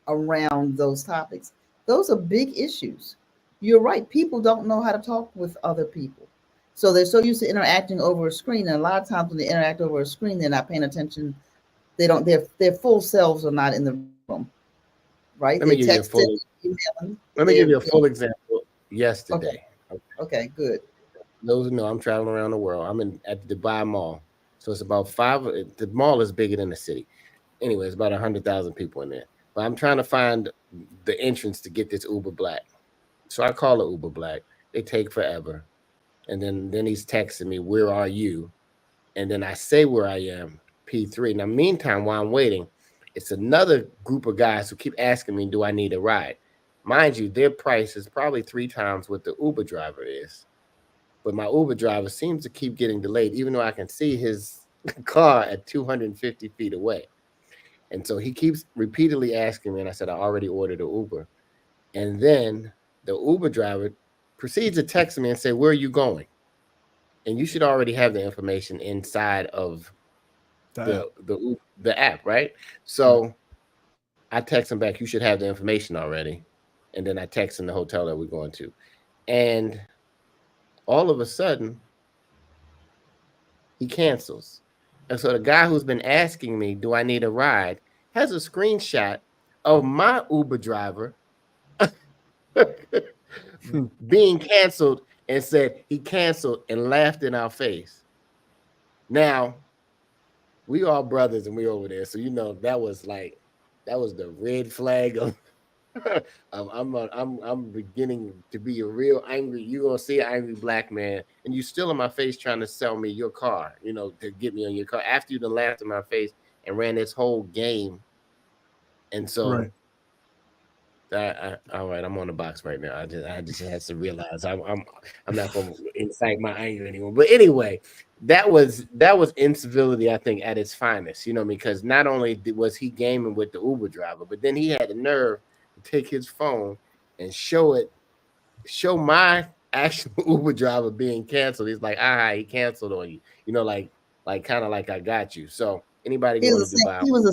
around those topics. Those are big issues. You're right. People don't know how to talk with other people. So they're so used to interacting over a screen. And a lot of times when they interact over a screen, they're not paying attention. They don't, their full selves are not in the room. Right? Let me They give you a texting, full emailing. let me give you a full example yesterday. Okay, good. Those who know, I'm traveling around the world. I'm at the Dubai Mall. So it's about the mall is bigger than the city. Anyway, it's about 100,000 people in there. But I'm trying to find the entrance to get this Uber Black. So I call it Uber Black. They take forever. And then he's texting me, "Where are you?" And then I say where I am, P3. Now, meantime, while I'm waiting, it's another group of guys who keep asking me, do I need a ride? Mind you, their price is probably 3 times what the Uber driver is. But my Uber driver seems to keep getting delayed, even though I can see his car at 250 feet away. And so he keeps repeatedly asking me, and I said, I already ordered an Uber. And then the Uber driver proceeds to text me and say, where are you going? And you should already have the information inside of the app, right? So I text him back, you should have the information already. And then I text him the hotel that we're going to. And all of a sudden, he cancels. And so the guy who's been asking me, do I need a ride, has a screenshot of my Uber driver being canceled and said he canceled and laughed in our face. Now, we all brothers and we over there. So, that was the red flag of I'm beginning to be a real angry. You're gonna see an angry black man, and you still in my face trying to sell me your car, to get me on your car after you done laughed in my face and ran this whole game. And so all right, I'm on the box right now. I just had to realize I'm not gonna incite my anger anymore. But anyway, that was incivility, I think, at its finest, because not only was he gaming with the Uber driver, but then he had the nerve to take his phone and show my actual Uber driver being canceled. He's like, he canceled on you, like kind of like I got you. So anybody going to Dubai, he was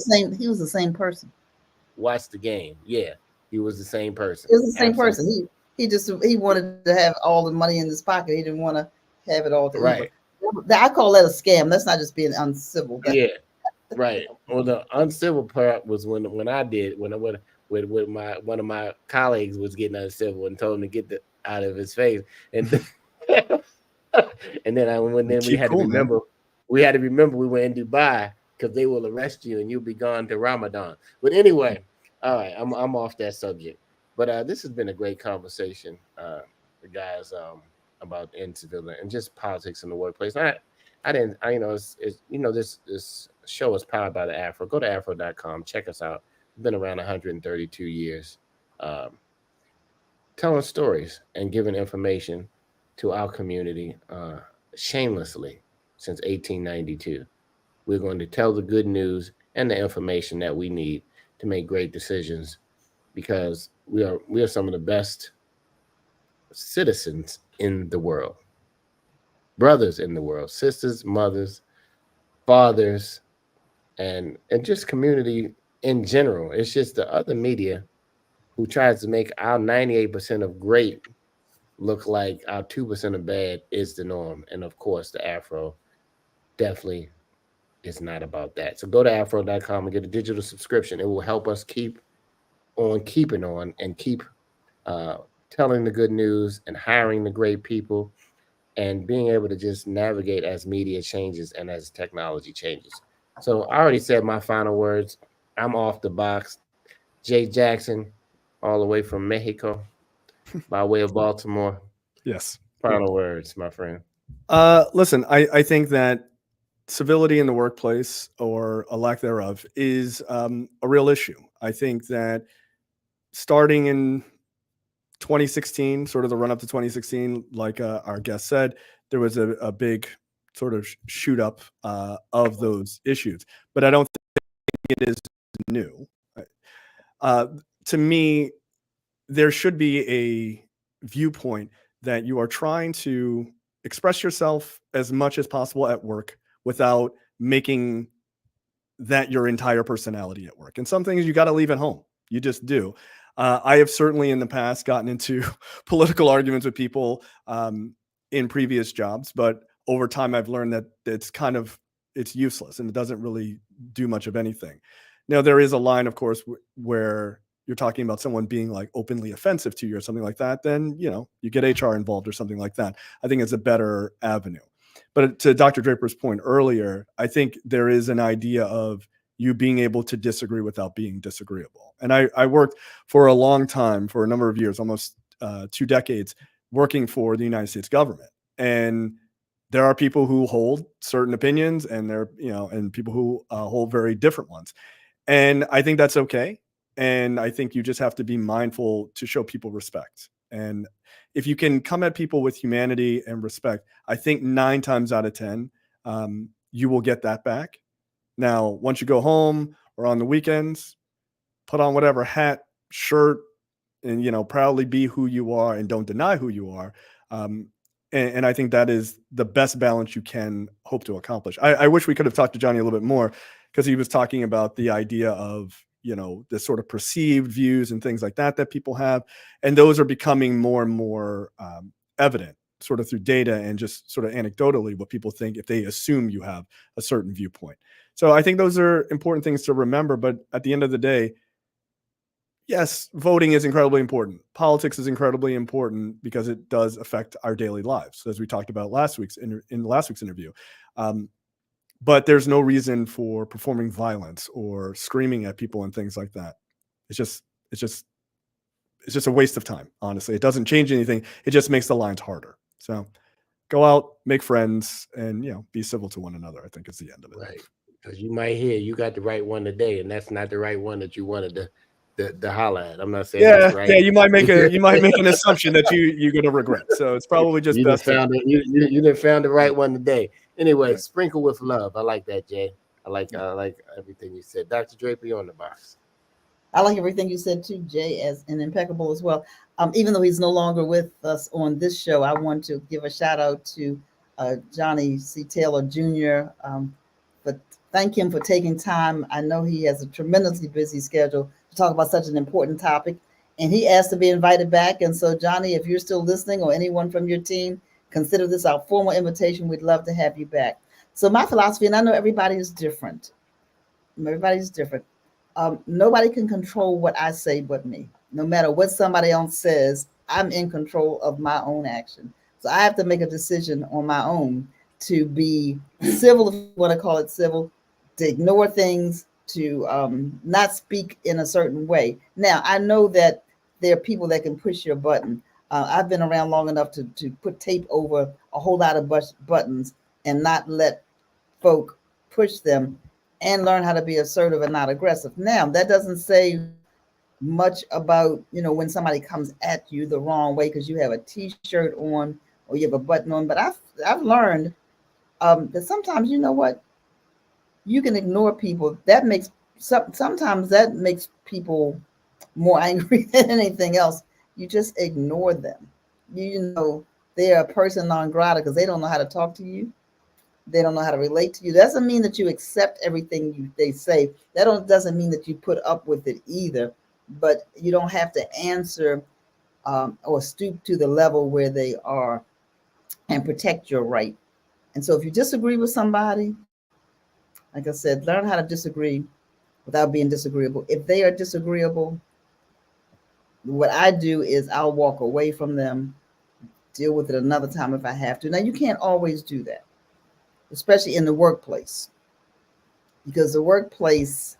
the same person. Watch the game. Yeah, he was the same person. He was the same person. He wanted to have all the money in his pocket. He didn't want to have it all. Right. I call that a scam. That's not just being uncivil. Yeah. Right. Well, the uncivil part was when one of my colleagues was getting uncivil and told him to get out of his face, and and then we had to remember we were in Dubai because they will arrest you and you'll be gone to Ramadan. But anyway, all right, I'm off that subject. But this has been a great conversation, guys, about incivility and just politics in the workplace. This show is powered by the AFRO. Go to AFRO.com. Check us out. We've been around 132 years, telling stories and giving information to our community shamelessly since 1892. We're going to tell the good news and the information that we need to make great decisions, because we are some of the best citizens in the world, brothers in the world, sisters, mothers, fathers, and just community in general. It's just the other media who tries to make our 98% of great look like our 2% of bad is the norm. And of course, the AFRO definitely is not about that. So go to AFRO.com and get a digital subscription. It will help us keep on keeping on and keep telling the good news and hiring the great people and being able to just navigate as media changes and as technology changes. So I already said my final words. I'm off the box. Jay Jackson, all the way from Mexico, by way of Baltimore. Yes. Final words, my friend. Listen, I think that civility in the workplace, or a lack thereof, is a real issue. I think that starting in 2016, sort of the run up to 2016, like our guest said, there was a big sort of shoot up of those issues. But I don't think it is new. Uh, to me, there should be a viewpoint that you are trying to express yourself as much as possible at work without making that your entire personality at work. And some things you got to leave at home. You just do. I have certainly in the past gotten into political arguments with people in previous jobs, but over time I've learned that it's useless and it doesn't really do much of anything. Now, there is a line, of course, where you're talking about someone being like openly offensive to you or something like that, then, you get HR involved or something like that. I think it's a better avenue. But to Dr. Draper's point earlier, I think there is an idea of you being able to disagree without being disagreeable. And I worked for a long time, for a number of years, almost 2 decades, working for the United States government. And there are people who hold certain opinions, and and people who hold very different ones. And I think that's okay. And I think you just have to be mindful to show people respect. And if you can come at people with humanity and respect, I think 9 times out of 10, you will get that back. Now, once you go home or on the weekends, put on whatever hat, shirt, and, proudly be who you are and don't deny who you are. And I think that is the best balance you can hope to accomplish. I wish we could have talked to Johnny a little bit more, because he was talking about the idea of, the sort of perceived views and things like that people have. And those are becoming more and more evident, sort of through data and just sort of anecdotally what people think if they assume you have a certain viewpoint. So I think those are important things to remember. But at the end of the day, yes, voting is incredibly important. Politics is incredibly important because it does affect our daily lives, as we talked about in last week's interview. But there's no reason for performing violence or screaming at people and things like that. It's just a waste of time, honestly. It doesn't change anything. It just makes the lines harder. So go out, make friends, and be civil to one another, I think, is the end of it. Right. Because you might hear you got the right one today, and that's not the right one that you wanted to holler at. I'm not saying that's right. Yeah, you might make an assumption that you're gonna regret. So it's probably just best. You done found the right one today. Anyway, right. Sprinkle with love. I like that, Jay. I like everything you said. Dr. Draper, you're on the box. I like everything you said too, Jay, as an impeccable as well. Even though he's no longer with us on this show, I want to give a shout out to Johnny C. Taylor Jr. But thank him for taking time. I know he has a tremendously busy schedule to talk about such an important topic, and he asked to be invited back. And so, Johnny, if you're still listening, or anyone from your team, consider this our formal invitation. We'd love to have you back. So my philosophy, and I know everybody is different. Everybody's different. Nobody can control what I say but me. No matter what somebody else says, I'm in control of my own action. So I have to make a decision on my own to be civil, if you want to call it civil, to ignore things, to not speak in a certain way. Now, I know that there are people that can push your button. I've been around long enough to put tape over a whole lot of buttons and not let folk push them, and learn how to be assertive and not aggressive. Now, that doesn't say much about, when somebody comes at you the wrong way because you have a T-shirt on or you have a button on. But I've learned that sometimes, you can ignore people. That makes sometimes that makes people more angry than anything else. You just ignore them. They're a person non grata because they don't know how to talk to you. They don't know how to relate to you. That doesn't mean that you accept everything they say. That doesn't mean that you put up with it either. But you don't have to answer or stoop to the level where they are and protect your right. And so if you disagree with somebody, like I said, learn how to disagree without being disagreeable. If they are disagreeable, what I do is I'll walk away from them, deal with it another time if I have to. Now, you can't always do that, especially in the workplace, because the workplace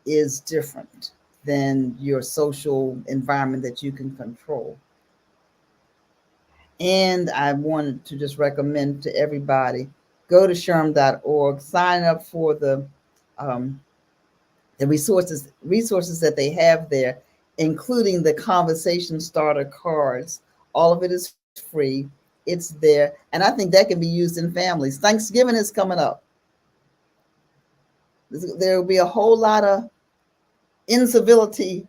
is different than your social environment that you can control. And I wanted to just recommend to everybody, go to SHRM.org, sign up for the resources that they have there, including the conversation starter cards. All of it is free. It's there. And I think that can be used in families. Thanksgiving is coming up. There will be a whole lot of incivility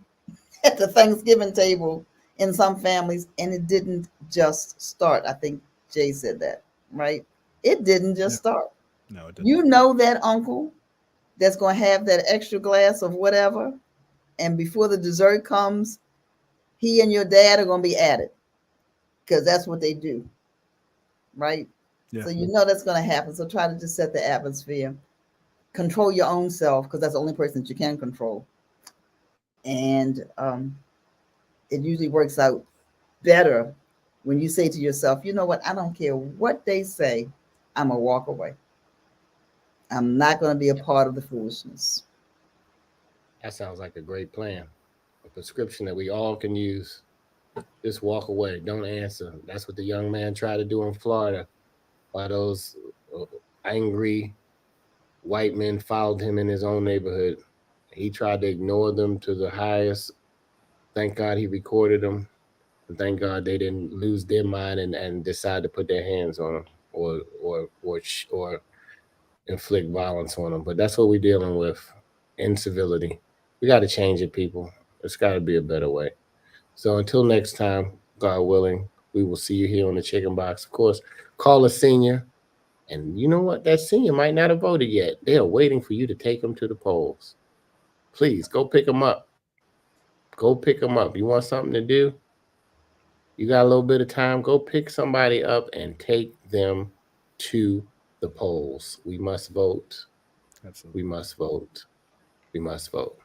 at the Thanksgiving table in some families, and it didn't just start. I think Jay said that, right? It didn't just start. No, it didn't. You know that uncle that's going to have that extra glass of whatever, and before the dessert comes, he and your dad are going to be at it, because that's what they do, right? Yeah. So you know that's going to happen. So try to just set the atmosphere. Control your own self, because that's the only person that you can control. And it usually works out better when you say to yourself, you know what, I don't care what they say, I'm going to walk away. I'm not going to be a part of the foolishness. That sounds like a great plan. A prescription that we all can use. Just walk away. Don't answer. That's what the young man tried to do in Florida. While those angry white men followed him in his own neighborhood. He tried to ignore them to the highest. Thank God he recorded them. And thank God they didn't lose their mind and decide to put their hands on him or inflict violence on them. But that's what we're dealing with. Incivility. We got to change it, people. It's got to be a better way. So until next time, God willing, we will see you here on the Chicken Box. Of course, call a senior. And you know what? That senior might not have voted yet. They are waiting for you to take them to the polls. Please go pick them up. Go pick them up. You want something to do? You got a little bit of time. Go pick somebody up and take them to the polls. We must vote. Absolutely. We must vote. We must vote.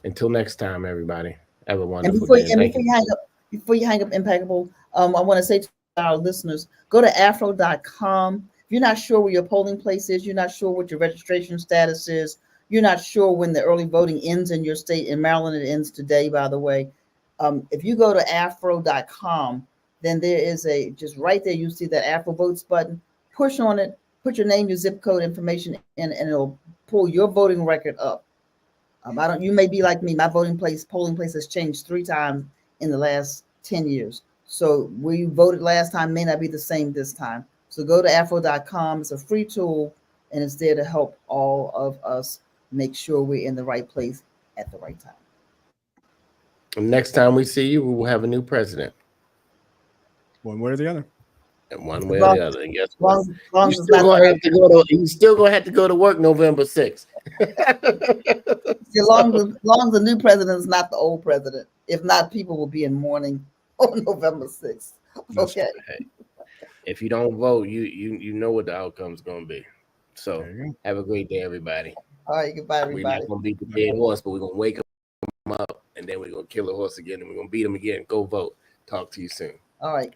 Until next time, everybody. Have a wonderful Before day. you hang up, Impeccable, I want to say to our listeners, go to AFRO.com. If you're not sure where your polling place is, you're not sure what your registration status is, you're not sure when the early voting ends in your state. In Maryland, it ends today, by the way. If you go to AFRO.com, then there is just right there, you see that Afro Votes button. Push on it, put your name, your zip code information in, and it'll pull your voting record up. You may be like me. My polling place has changed 3 times in the last 10 years. So where you voted last time may not be the same this time. So go to afro.com. It's a free tool, and it's there to help all of us make sure we're in the right place at the right time. And next time we see you, we will have a new president. One way or the other. And one way or the other. And guess what? You're still gonna have to go to work November 6th. As long as the new president is not the old president. If not, people will be in mourning on November 6th. Okay. Hey, if you don't vote, you know what the outcome's gonna be. So have a great day, everybody. All right, goodbye, everybody. We're not gonna beat the dead horse, but we're gonna wake him up, and then we're gonna kill the horse again, and we're gonna beat him again. Go vote. Talk to you soon. All right.